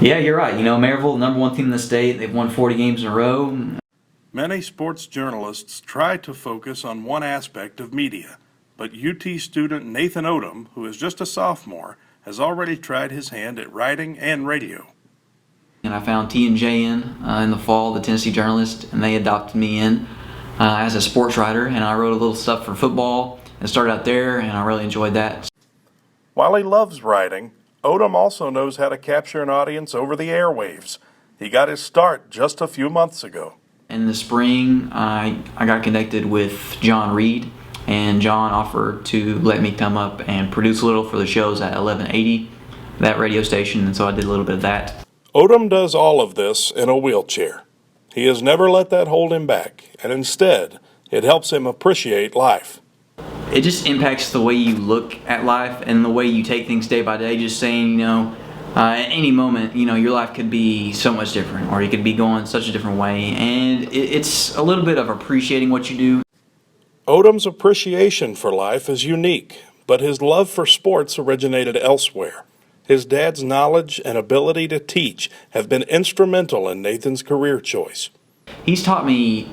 Yeah, you're right. Maryville, number one team in the state. They've won 40 games in a row. Many sports journalists try to focus on one aspect of media, but UT student Nathan Odom, who is just a sophomore, has already tried his hand at writing and radio. And I found JEM in the fall, the Tennessee Journalist, and they adopted me in as a sports writer, and I wrote a little stuff for football and started out there, and I really enjoyed that. While he loves writing, Odom also knows how to capture an audience over the airwaves. He got his start just a few months ago. In the spring, I got connected with John Reed, and John offered to let me come up and produce a little for the shows at 1180, that radio station, and so I did a little bit of that. Odom does all of this in a wheelchair. He has never let that hold him back, and instead, it helps him appreciate life. It just impacts the way you look at life and the way you take things day by day. Just saying, at any moment, your life could be so much different, or you could be going such a different way, and it's a little bit of appreciating what you do. Odom's appreciation for life is unique, but his love for sports originated elsewhere. His dad's knowledge and ability to teach have been instrumental in Nathan's career choice. He's taught me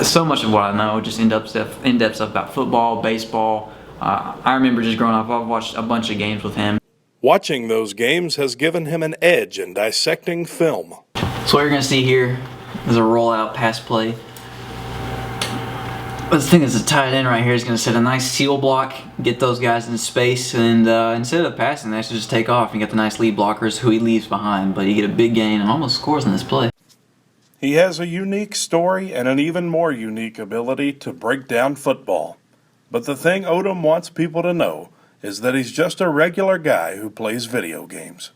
so much of what I know, just in-depth stuff about football, baseball. I remember just growing up, I've watched a bunch of games with him. Watching those games has given him an edge in dissecting film. So what you're going to see here is a rollout pass play. This thing is a tight end right here is going to set a nice seal block, get those guys in space, and instead of passing, they actually just take off and get the nice lead blockers who he leaves behind. But you get a big gain and almost scores in this play. He has a unique story and an even more unique ability to break down football. But the thing Odom wants people to know is that he's just a regular guy who plays video games.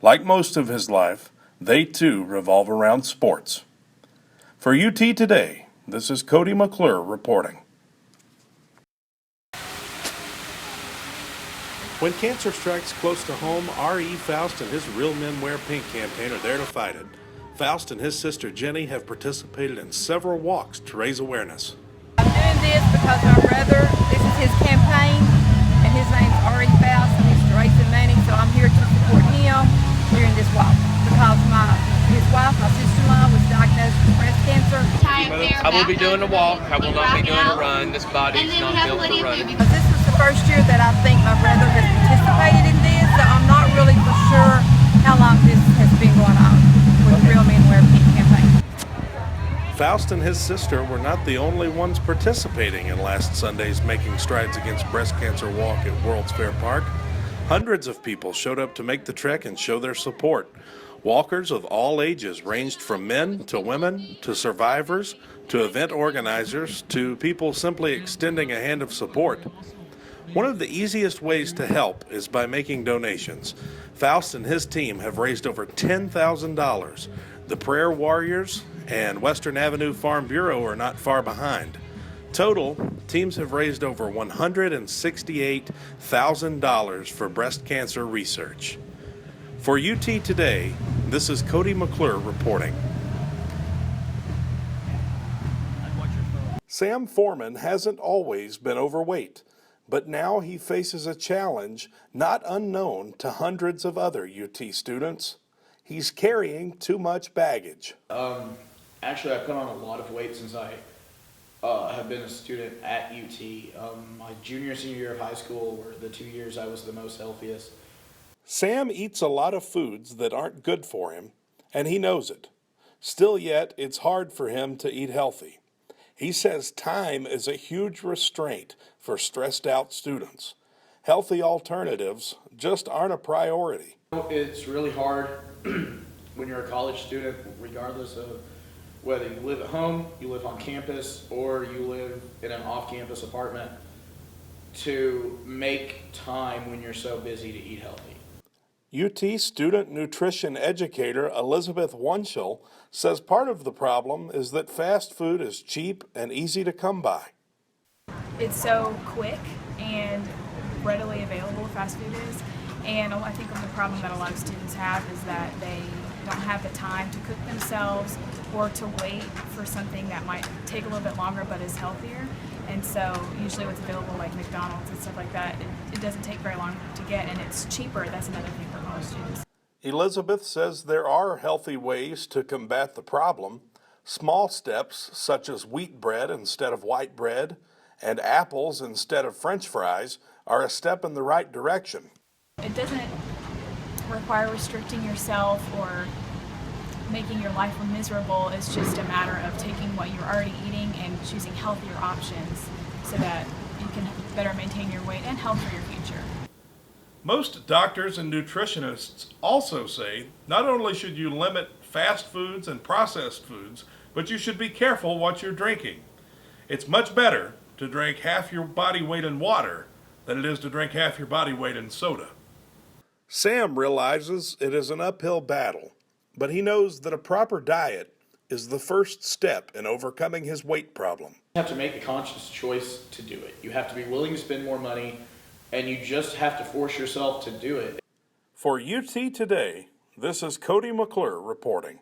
Like most of his life, they too revolve around sports. For UT Today, this is Cody McClure reporting. When cancer strikes close to home, R.E. Faust and his Real Men Wear Pink campaign are there to fight it. Faust and his sister Jenny have participated in several walks to raise awareness. I'm doing this because my brother, this is his campaign, and his name's R.E. Faust, and he's raising money, so I'm here to support him during this walk because his wife, my sister-in-law, was diagnosed with breast cancer. I will be doing a walk. I will not be doing a run. This body is not built for running. This is the first year that I think my brother has participated in this, so I'm not really for sure how long this has been going on with the Real Men Wear Pink campaign. Faust and his sister were not the only ones participating in last Sunday's Making Strides Against Breast Cancer walk at World's Fair Park. Hundreds of people showed up to make the trek and show their support. Walkers of all ages ranged from men to women to survivors to event organizers to people simply extending a hand of support. One of the easiest ways to help is by making donations. Faust and his team have raised over $10,000. The Prayer Warriors and Western Avenue Farm Bureau are not far behind. Total, teams have raised over $168,000 for breast cancer research. For UT Today, this is Cody McClure reporting. Sam Foreman hasn't always been overweight, but now he faces a challenge not unknown to hundreds of other UT students. He's carrying too much baggage. Actually, I've put on a lot of weight since I have been a student at UT. My junior and senior year of high school were the 2 years I was the most healthiest. Sam eats a lot of foods that aren't good for him, and he knows it. Still yet, it's hard for him to eat healthy. He says time is a huge restraint for stressed out students. Healthy alternatives just aren't a priority. It's really hard when you're a college student, regardless of whether you live at home, you live on campus, or you live in an off-campus apartment, to make time when you're so busy to eat healthy. UT student nutrition educator Elizabeth Wunschel says part of the problem is that fast food is cheap and easy to come by. It's so quick and readily available, fast food is, and I think the problem that a lot of students have is that they don't have the time to cook themselves or to wait for something that might take a little bit longer but is healthier. And so usually what's available, like McDonald's and stuff like that, it doesn't take very long to get, and it's cheaper. That's another thing for college students. Elizabeth says there are healthy ways to combat the problem. Small steps, such as wheat bread instead of white bread and apples instead of French fries, are a step in the right direction. It doesn't require restricting yourself or making your life miserable. It's just a matter of taking what you're already eating and choosing healthier options so that you can better maintain your weight and health for your future. Most doctors and nutritionists also say not only should you limit fast foods and processed foods, but you should be careful what you're drinking. It's much better to drink half your body weight in water than it is to drink half your body weight in soda. Sam realizes it is an uphill battle, but he knows that a proper diet is the first step in overcoming his weight problem. You have to make a conscious choice to do it. You have to be willing to spend more money, and you just have to force yourself to do it. For UT Today, this is Cody McClure reporting.